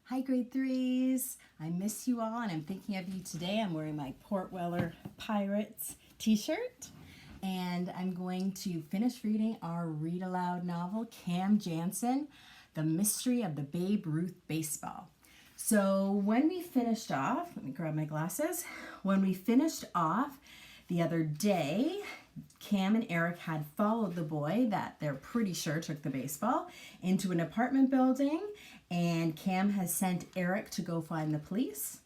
Hi, grade threes. I miss you all and I'm thinking of you today. I'm wearing my Port Weller Pirates t-shirt and I'm going to finish reading our read aloud novel, Cam Jansen, The Mystery of the Babe Ruth Baseball. So when we finished off, let me grab my glasses. When we finished off the other day, Cam and Eric had followed the boy that they're pretty sure took the baseball into an apartment building, and Cam has sent Eric to go find the police,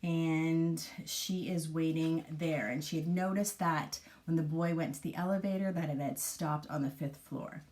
and she is waiting there. And she had noticed that when the boy went to the elevator that it had stopped on the 5th floor.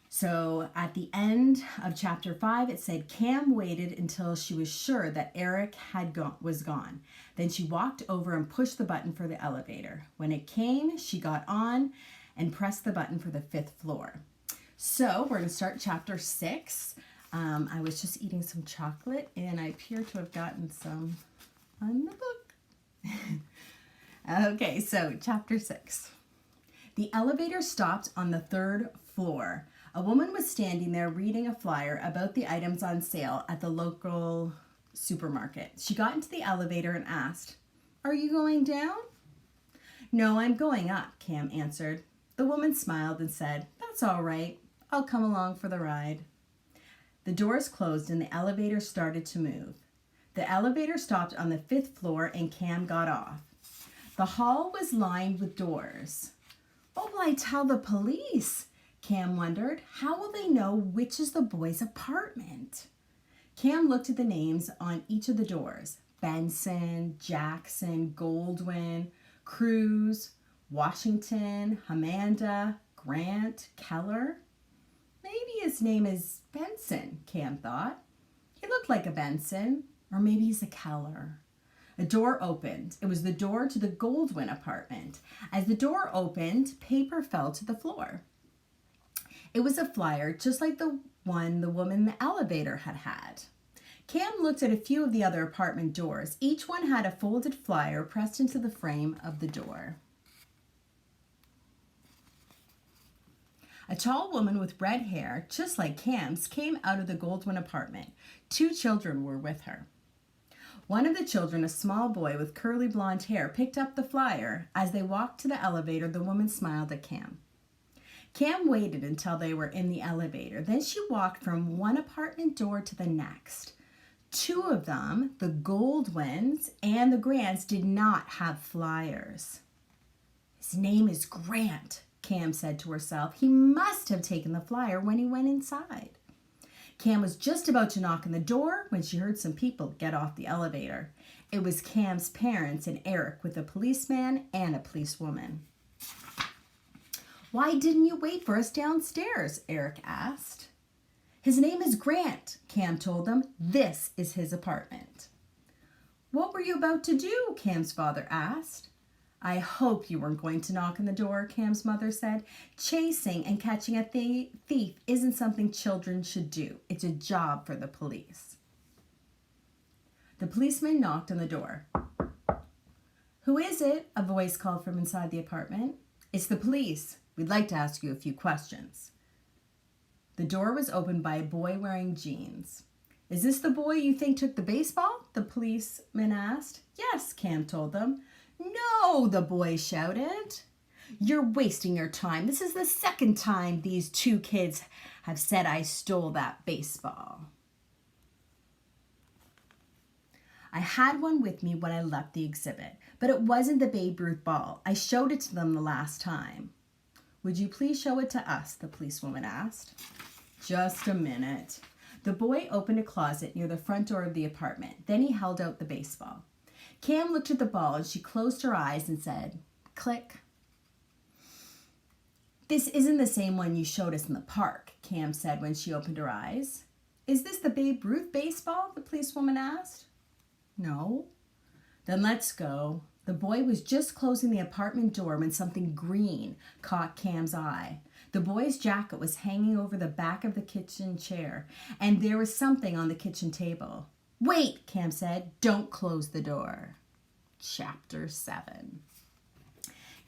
So at the end of chapter 5, it said Cam waited until she was sure that Eric was gone. Then she walked over and pushed the button for the elevator. When it came, she got on and pressed the button for the 5th floor. So we're going to start chapter 6. I was just eating some chocolate and I appear to have gotten some on the book. Okay, so chapter 6. The elevator stopped on the 3rd floor. A woman was standing there reading a flyer about the items on sale at the local supermarket. She got into the elevator and asked, "Are you going down?" "No, I'm going up," Cam answered. The woman smiled and said, "That's all right. I'll come along for the ride." The doors closed and the elevator started to move. The elevator stopped on the 5th floor and Cam got off. The hall was lined with doors. What will I tell the police? Cam wondered. How will they know which is the boy's apartment? Cam looked at the names on each of the doors. Benson, Jackson, Goldwyn, Cruz, Washington, Amanda, Grant, Keller. Maybe his name is Benson, Cam thought. He looked like a Benson, or maybe he's a Keller. A door opened. It was the door to the Goldwyn apartment. As the door opened, paper fell to the floor. It was a flyer just like the one the woman in the elevator had had. Cam looked at a few of the other apartment doors. Each one had a folded flyer pressed into the frame of the door. A tall woman with red hair, just like Cam's, came out of the Goldwyn apartment. 2 children were with her. One of the children, a small boy with curly blonde hair, picked up the flyer. As they walked to the elevator, the woman smiled at Cam. Cam waited until they were in the elevator. Then she walked from one apartment door to the next. 2 of them, the Goldwyns and the Grants, did not have flyers. "His name is Grant," Cam said to herself. "He must have taken the flyer when he went inside." Cam was just about to knock on the door when she heard some people get off the elevator. It was Cam's parents and Eric with a policeman and a policewoman. "Why didn't you wait for us downstairs?" Eric asked. "His name is Grant," Cam told them. "This is his apartment." "What were you about to do?" Cam's father asked. "I hope you weren't going to knock on the door," Cam's mother said. "Chasing and catching a thief isn't something children should do. It's a job for the police." The policeman knocked on the door. "Who is it?" a voice called from inside the apartment. "It's the police. We'd like to ask you a few questions." The door was opened by a boy wearing jeans. "Is this the boy you think took the baseball?" the policeman asked. "Yes," Cam told them. "No," the boy shouted. "You're wasting your time. This is the 2nd time these 2 kids have said I stole that baseball." "I had one with me when I left the exhibit, but it wasn't the Babe Ruth ball. I showed it to them the last time." "Would you please show it to us?" the policewoman asked. "Just a minute." The boy opened a closet near the front door of the apartment. Then he held out the baseball. Cam looked at the ball and she closed her eyes and said, "Click." "This isn't the same one you showed us in the park," Cam said when she opened her eyes. "Is this the Babe Ruth baseball?" the policewoman asked. "No." "Then let's go." The boy was just closing the apartment door when something green caught Cam's eye. The boy's jacket was hanging over the back of the kitchen chair, and there was something on the kitchen table. "Wait," Cam said. "Don't close the door." Chapter 7.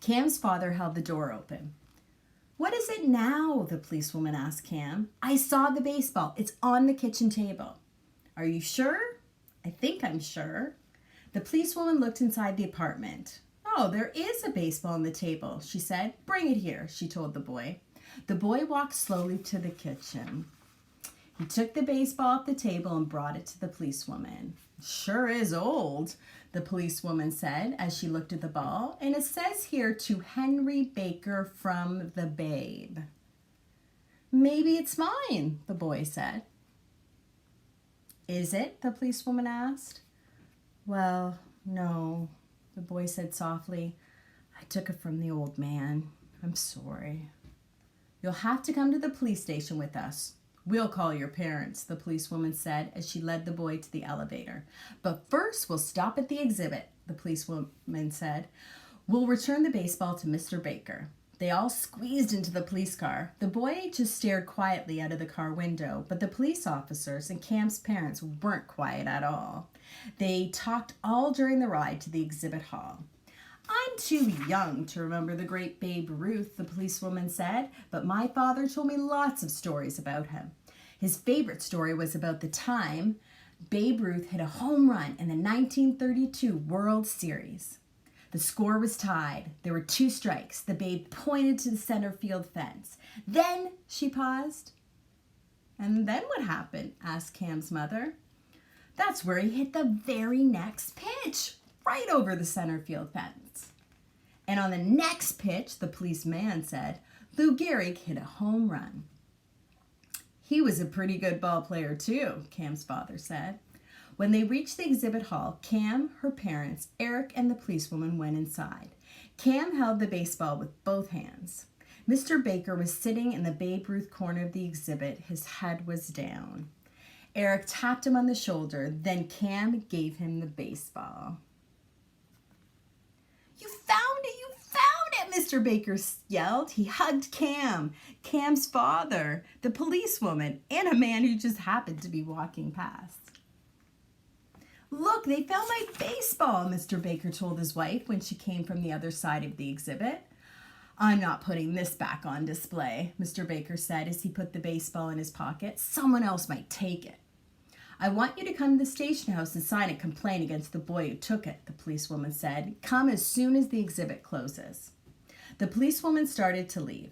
Cam's father held the door open. "What is it now?" the policewoman asked Cam. "I saw the baseball. It's on the kitchen table." Are you sure? I think I'm sure. The policewoman looked inside the apartment. Oh, there is a baseball on the table, she said. Bring it here, she told the boy. The boy walked slowly to the kitchen. He took the baseball off the table and brought it to the policewoman. Sure is old, the policewoman said as she looked at the ball, and it says here to Henry Baker from the Babe. Maybe it's mine, the boy said. Is it? The policewoman asked. Well, no, the boy said softly. I took it from the old man. I'm sorry. You'll have to come to the police station with us. We'll call your parents, the policewoman said as she led the boy to the elevator. But first, we'll stop at the exhibit, the policewoman said. We'll return the baseball to Mr. Baker. They all squeezed into the police car. The boy just stared quietly out of the car window, but the police officers and Cam's parents weren't quiet at all. They talked all during the ride to the exhibit hall. I'm too young to remember the great Babe Ruth, the policewoman said, but my father told me lots of stories about him. His favorite story was about the time Babe Ruth hit a home run in the 1932 World Series. The score was tied. There were 2 strikes. The Babe pointed to the center field fence. Then she paused. And then what happened? Asked Cam's mother. That's where he hit the very next pitch, right over the center field fence. And on the next pitch, the policeman said, Lou Gehrig hit a home run. He was a pretty good ball player too, Cam's father said. When they reached the exhibit hall, Cam, her parents, Eric, and the policewoman went inside. Cam held the baseball with both hands. Mr. Baker was sitting in the Babe Ruth corner of the exhibit. His head was down. Eric tapped him on the shoulder. Then Cam gave him the baseball. You found it! You found it! Mr. Baker yelled. He hugged Cam, Cam's father, the policewoman, and a man who just happened to be walking past. Look, they found my baseball, Mr. Baker told his wife when she came from the other side of the exhibit. I'm not putting this back on display, Mr. Baker said as he put the baseball in his pocket. Someone else might take it. I want you to come to the station house and sign a complaint against the boy who took it, the policewoman said. Come as soon as the exhibit closes. The policewoman started to leave.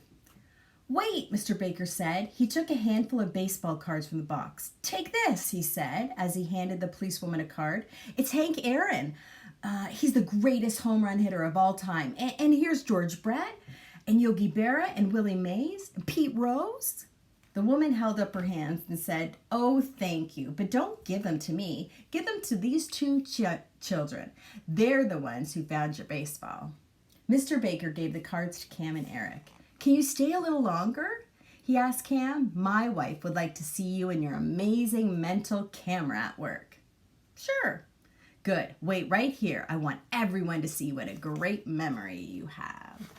Wait, Mr. Baker said. He took a handful of baseball cards from the box. Take this, he said, as he handed the policewoman a card. It's Hank Aaron. He's the greatest home run hitter of all time. And here's George Brett, and Yogi Berra, and Willie Mays, and Pete Rose. The woman held up her hands and said, Oh, thank you, but don't give them to me. Give them to these 2 children. They're the ones who found your baseball. Mr. Baker gave the cards to Cam and Eric. Can you stay a little longer? He asked Cam. My wife would like to see you and your amazing mental camera at work. Sure. Good. Wait right here. I want everyone to see what a great memory you have.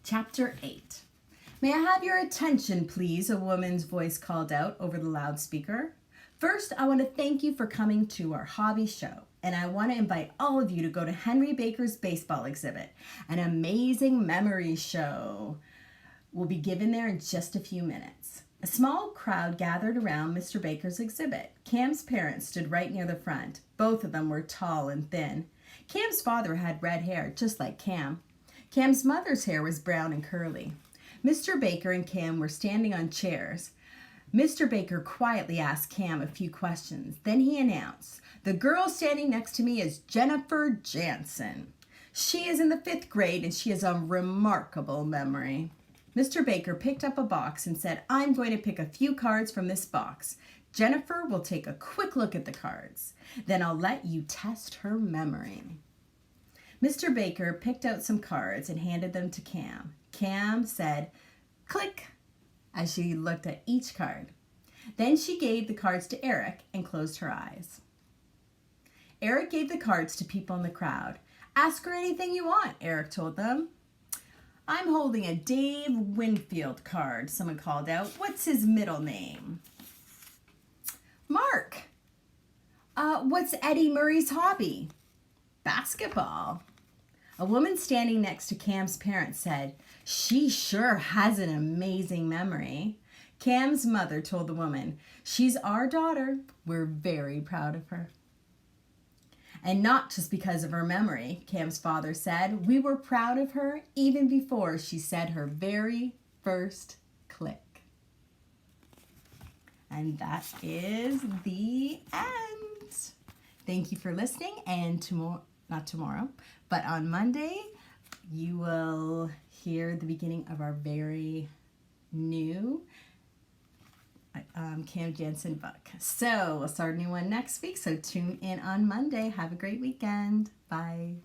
Chapter 8. May I have your attention, please? A woman's voice called out over the loudspeaker. First, I want to thank you for coming to our hobby show. And I want to invite all of you to go to Henry Baker's baseball exhibit. An amazing memory show will be given there in just a few minutes. A small crowd gathered around Mr. Baker's exhibit. Cam's parents stood right near the front. Both of them were tall and thin. Cam's father had red hair, just like Cam. Cam's mother's hair was brown and curly. Mr. Baker and Cam were standing on chairs. Mr. Baker quietly asked Cam a few questions. Then he announced, The girl standing next to me is Jennifer Jansen. She is in the 5th grade and she has a remarkable memory. Mr. Baker picked up a box and said, I'm going to pick a few cards from this box. Jennifer will take a quick look at the cards. Then I'll let you test her memory. Mr. Baker picked out some cards and handed them to Cam. Cam said, click, as she looked at each card. Then she gave the cards to Eric and closed her eyes. Eric gave the cards to people in the crowd. Ask her anything you want, Eric told them. I'm holding a Dave Winfield card, someone called out. What's his middle name? Mark. What's Eddie Murray's hobby? Basketball. A woman standing next to Cam's parents said, She sure has an amazing memory. Cam's mother told the woman, "She's our daughter. We're very proud of her." And not just because of her memory, Cam's father said. "We were proud of her even before she said her very first click." And that is the end. Thank you for listening. And not tomorrow, but on Monday, you will hear the beginning of our very new Cam Jansen book. So we'll start a new one next week. So tune in on Monday. Have a great weekend. Bye.